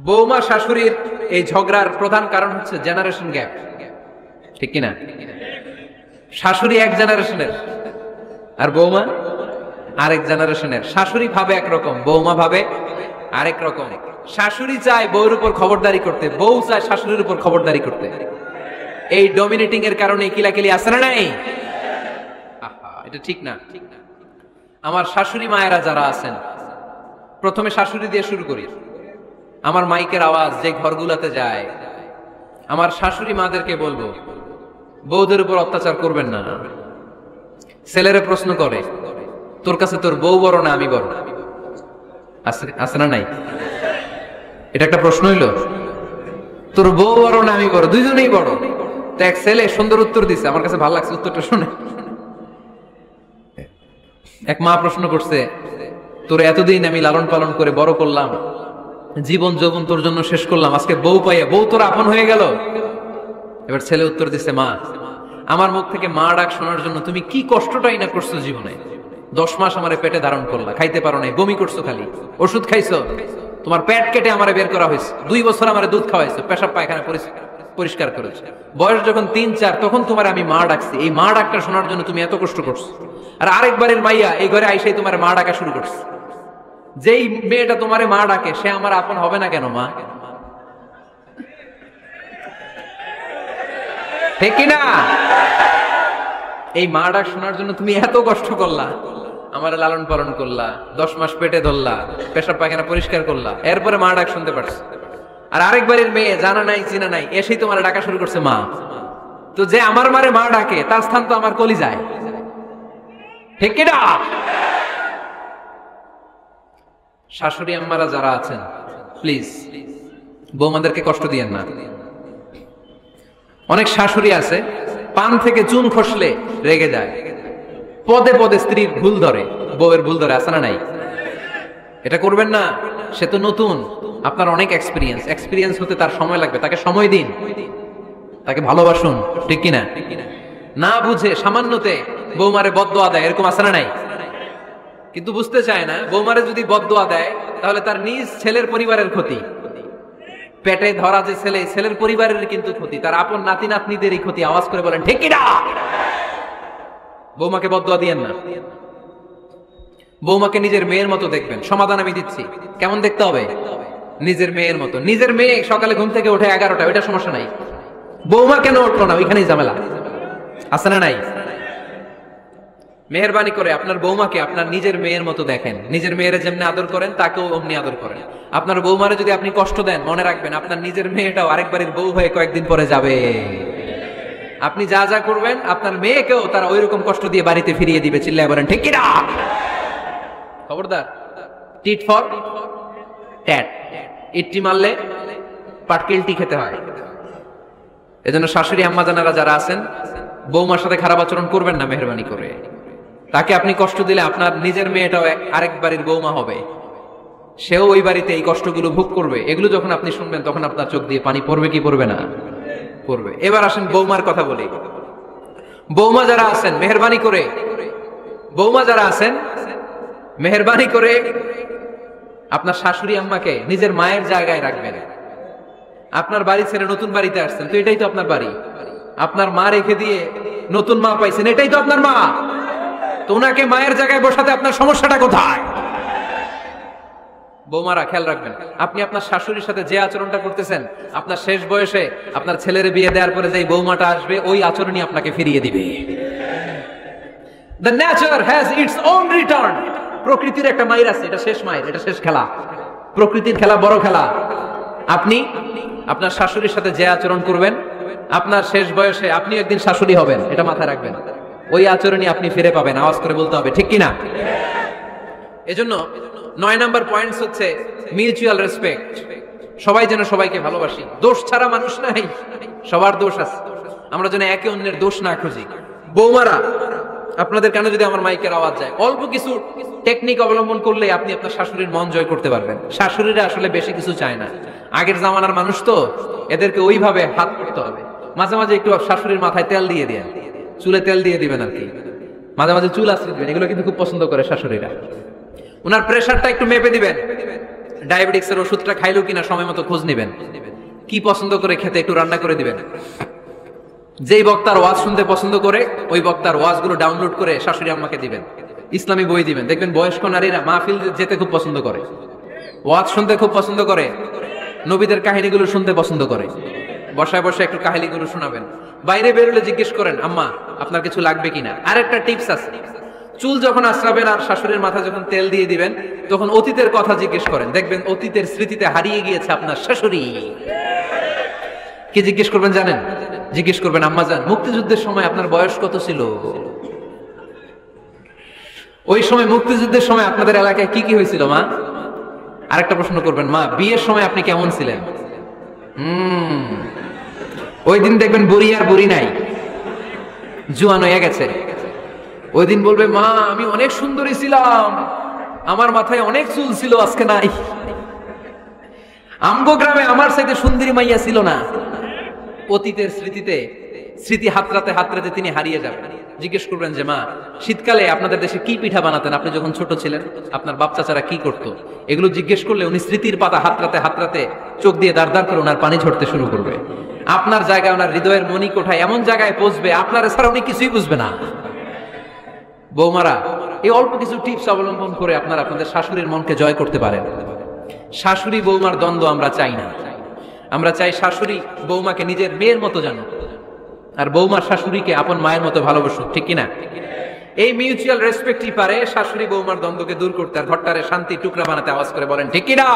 বৌমা শাশুড়ির এই ঝগড়ার প্রধান কারণ হচ্ছে জেনারেশন গ্যাপ, ঠিক কিনা? শাশুড়ি এক জেনারেশনের আর বৌমা আরেক জেনারেশনের। শাশুড়ি ভাবে একরকম, বৌমা ভাবে আরেক রকম। শাশুড়ি চায় বউর উপর খবরদারি করতে, বউ চায় শাশুড়ির উপর খবরদারি করতে। এই ডমিনেটিং এর কারণে কিলাকিলি আছে না নাই? এটা ঠিক না। আমার শাশুড়ি মায়েরা যারা আছেন, প্রথমে শাশুড়ি দিয়ে শুরু করি। আমার মাইকের আওয়াজ যে ঘরগুলাতে যায়, আমার শাশুড়ি মাদেরকে বলবো, বউদের উপর অত্যাচার করবেন না। ছেলেরা প্রশ্ন করে, তোর কাছে তোর বউ বড় না আমি বড়? আছে না নাই? এটা একটা প্রশ্ন হইলো, তোর বউ বড় না আমি বড়? দুইজনেই বড়। তো এক ছেলে সুন্দর উত্তর দিছে, আমার কাছে ভালো লাগছে উত্তরটা শুনে। এক মা প্রশ্ন করছে, তোর এতদিন আমি লালন পালন করে বড় করলাম, জীবন যৌবন তোর জন্য শেষ করলাম, আজকে বউ পাইয়া বউ তোর আপন হয়ে গেল? এবার ছেলে উত্তর দিছে, মা আমার মুখ থেকে মা ডাক শোনার জন্য তুমি কি কষ্টটাই না করছো জীবনে। 10 মাস আমারে পেটে ধারণ করলা, খাইতে পারো নাই, বমি করছো, খালি ওষুধ খাইছো, তোমার পেট কেটে আমারে বের করা হয়েছে, 2 বছর আমারে দুধ খাওয়াইছো, পেশাব পায়খানা পরিষ্কার করেছো। বয়স যখন 3-4 তখন তোমার আমি মা ডাকছি, এই মা ডাকটা শোনার জন্য তুমি এত কষ্ট করছো। আর আরেকবারের মাইয়া এই ঘরে আইসাই তোমার মা ডাকা শুরু করছে। যেই মেয়েটা তোমারে মা ডাকে সে আমার আপন হবে না কেন মা? ঠিক কিনা? এই মা ডাক শোনার জন্য তুমি এত কষ্ট করলা, আমার লালন পালন করলা, 10 মাস পেটে ধরলা, পেশাব পায়খানা পরিষ্কার করলা, এরপরে মা ডাক শুনতে পারছো। আর আরেকবারের মেয়ে জানা নাই চিনা নাই এসেই তোমার ডাকা শুরু করছে মা। তো যে আমার মারে মা ডাকে তার স্থান তো আমার কলিজায়, ঠিক কিনা? শাশুড়ি আম্মারা যারা আছেন, প্লিজ বৌমাদেরকে কষ্ট দিয়েন না। অনেক শাশুড়ি আছে পান থেকে চুন খসলে রেগে যায়, পদে পদে স্ত্রীর ভুল ধরে, বউয়ের ভুল ধরে, আছে না নাই? এটা করবেন না। সে তো নতুন, আপনার অনেক এক্সপিরিয়েন্স হতে তার সময় লাগবে, তাকে সময় দিন, তাকে ভালোবাসুন, ঠিক কিনা? না বুঝে সামান্যতে বৌমারে বদদোয়া দেয়, এরকম আছে না নাই? কিন্তু বুঝতে চায় না, বৌমারে যদি বদদোয়া দেয় তাহলে তার নিজ ছেলের পরিবারের ক্ষতি, পেটে ধরা যে ছেলে, ছেলের পরিবারের কিন্তু ক্ষতি, তার আপন নাতি নাতনিদেরই ক্ষতি। আওয়াজ করে বলেন ঠিক কিনা? বৌমাকে বদদোয়া দিয়েন না। বৌমাকে নিজের মেয়ের মতো দেখবেন। সমাধান আমি দিচ্ছি, কেমন দেখতে হবে? নিজের মেয়ের মতো। নিজের মেয়ে সকালে ঘুম থেকে ওঠে 11টা, ওইটা সমস্যা নাই। বৌমা কেন উঠলো না, ওইখানেই ঝামেলা, আছে না নাই? মেহেরবানি করে আপনার বৌমাকে আপনার নিজের মেয়ের মতো দেখেন। নিজের মেয়েরে যেমনি আদর করেন তাকেও অমনি আদর করেন। আপনার বৌমারে যদি আপনি কষ্ট দেন, মনে রাখবেন আপনার নিজের মেয়েটাও আরেকবারের বউ হয়ে কয়েকদিন পরে যাবে। আপনি যা যা করবেন আপনার মেয়েকেও তারা ওইরকম কষ্ট দিয়ে বাড়িতে ফিরিয়ে দিবে। চিল্লায় বলেন ঠিক কিনা? খবরদার, টিট ফর ট্যাট, ইট্টি মারলে পাটকেলটি খেতে হয়। এজন্য শাশুড়ি আম্মা জানারা যারা আছেন, বৌমার সাথে খারাপ আচরণ করবেন না মেহেরবানি করে। তাকে আপনি কষ্ট দিলে আপনার নিজের মেয়েটাও আরেক বাড়ির বৌমা হবে, সেও ওই বাড়িতে এই কষ্টগুলো ভোগ করবে। এগুলো যখন আপনি শুনবেন তখন আপনার চোখ দিয়ে পানি পড়বে কি পড়বে না? পড়বে। এবার আসেন বৌমার কথা বলি। বৌমা যারা আছেন মেহেরবানি করে, বৌমা যারা আছেন মেহেরবানি করে আপনার শাশুড়ি আম্মাকে নিজের মায়ের জায়গায় রাখবেন। আপনার বাড়ি ছেড়ে নতুন বাড়িতে আসছেন, তো এটাই তো আপনার বাড়ি। আপনার মা রেখে দিয়ে নতুন মা পাইছেন, এটাই তো আপনার মা। তো ওনাকে মায়ের জায়গায় বসাতে আপনার সমস্যাটা কোথায়? বৌমারা খেয়াল রাখবেন, আপনি আপনার শাশুড়ির সাথে যে আচরণটা করতেছেন, আপনার শেষ বয়সে আপনার ছেলের বিয়ে দেওয়ার পরে যে বৌমাটা আসবে ওই আচরণই আপনাকে ফিরিয়ে দিবে। The nature has its own return. প্রকৃতির একটা মাইর আছে, এটা শেষ মাইর, এটা শেষ খেলা। প্রকৃতির খেলা বড় খেলা। আপনি আপনার শাশুড়ির সাথে যে আচরণ করবেন, আপনার শেষ বয়সে আপনি একদিন শাশুড়ি হবেন, এটা মাথায় রাখবেন। ওই আচরণই আপনি ফিরে পাবেন। আওয়াজ করে বলতে হবে ঠিক কিনা? এজন্য 9 নাম্বার পয়েন্টস হচ্ছে মিউচুয়াল রেসপেক্ট। সবাই যেন সবাইকে ভালোবাসি। দোষ ছাড়া মানুষ নাই, সবার দোষ আছে। আমরা যেন একে অন্যের দোষ না খুঁজি। বৌমারা, আপনাদের কানে যদি আমার মাইকের আওয়াজ যায়, অল্প কিছু টেকনিক অবলম্বন করলে আপনি আপনার শাশুড়ির মন জয় করতে পারবেন। শাশুড়িরা আসলে বেশি কিছু চায় না, আগের জামানার মানুষ তো, এদেরকে ওইভাবে হাত করতে হবে। মাঝে মাঝে একটু শাশুড়ির মাথায় তেল দিয়ে দেন, চুলে তেল দিয়ে দিবেন আর কি, মাঝে মাঝে চুল আশ্রিত দিবেন, এগুলো কিন্তু খুব পছন্দ করে শাশুড়িরা। ওনার প্রেশারটা একটু মেপে দিবেন, ডায়াবেটিক্সের ওষুধটা খাইলো কিনা সময় মতো খোঁজ নেবেন, কি পছন্দ করে খেতে একটু রান্না করে দিবেন। যেই বক্তার ওয়াজ শুনতে পছন্দ করে ওই বক্তার ওয়াজগুলো ডাউনলোড করে শাশুড়ি আম্মাকে দিবেন, ইসলামী বই দিবেন। দেখবেন বয়স্ক নারীরা মাহফিল যেতে খুব পছন্দ করে, ওয়াজ শুনতে খুব পছন্দ করে, নবীদের কাহিনীগুলো শুনতে পছন্দ করে। বসায় বসে একটু কাহিনীগুলো শোনাবেন। বাইরে বেরোলে জিজ্ঞেস করেন, আম্মা আপনার কিছু লাগবে কিনা। আরেকটা টিপস আছে, চুল যখন আশ্রাবেন আর শাশুড়ির মাথা যখন তেল দিয়ে দিবেন তখন অতীতের কথা জিজ্ঞেস করেন। দেখবেন অতীতের স্মৃতিতে হারিয়ে গিয়েছে আপনার শাশুড়ি। কি জিজ্ঞেস করবেন জানেন? জিজ্ঞেস করবেন, আম্মা জান মুক্তিযুদ্ধের সময় আপনার বয়স কত ছিল? ওই সময় মুক্তিযুদ্ধের সময় আপনাদের এলাকায় কি কি হয়েছিল মা? আরেকটা প্রশ্ন করবেন, মা বিয়ের সময় আপনি কেমন ছিলেন? ওই দিন দেখবেন বুড়ি আর বুড়ি নাই, জুয়ান হয়ে গেছে। ওই দিন বলবে, মা আমি অনেক সুন্দরী ছিলাম, আমার মাথায় অনেক চুল ছিল, আজকে নাই। আমগো গ্রামে আমার সাথে সুন্দরী মাইয়া ছিল না। অতীতের স্মৃতিতে স্মৃতি হাতরাতে হাতরাতে তিনি হারিয়ে যাবেন। জিজ্ঞেস করবেন যে, মা শীতকালে আপনাদের দেশে কি পিঠা বানাতেন আপনি যখন ছোট ছিলেন? আপনার বাপ চাচারা কি করতো? এগুলো জিজ্ঞেস করলে উনি স্মৃতির পাতা হাতরাতে হাতরাতে চোখ দিয়ে দাঁড় দাঁড় করে ওনার পানি ঝরতে শুরু করবে। আপনার জায়গায় ওনার হৃদয়ের মনি কোঠায় এমন জায়গায় পৌঁছবে আপনার ছাড়া উনি কিছুই বুঝবে না। বৌমারা এই অল্প কিছু টিপস অবলম্বন করে আপনারা আপনাদের শাশুড়ির মনকে জয় করতে পারেন। শাশুড়ি বৌমার দ্বন্দ্ব আমরা চাই না। আমরা চাই শাশুড়ি বৌমাকে নিজের মেয়ের মতো জানো, আর বৌমার শাশুড়িকে আপন মায়ের মতো ভালোবাসুক, ঠিক কিনা? এই মিউচুয়াল রেসপেক্টই পারে শাশুড়ি বৌমার দ্বন্দ্বকে দূর করতে আর ঘরটারে শান্তি টুকরা বানাতে। আওয়াজ করে বলেন ঠিক কিনা?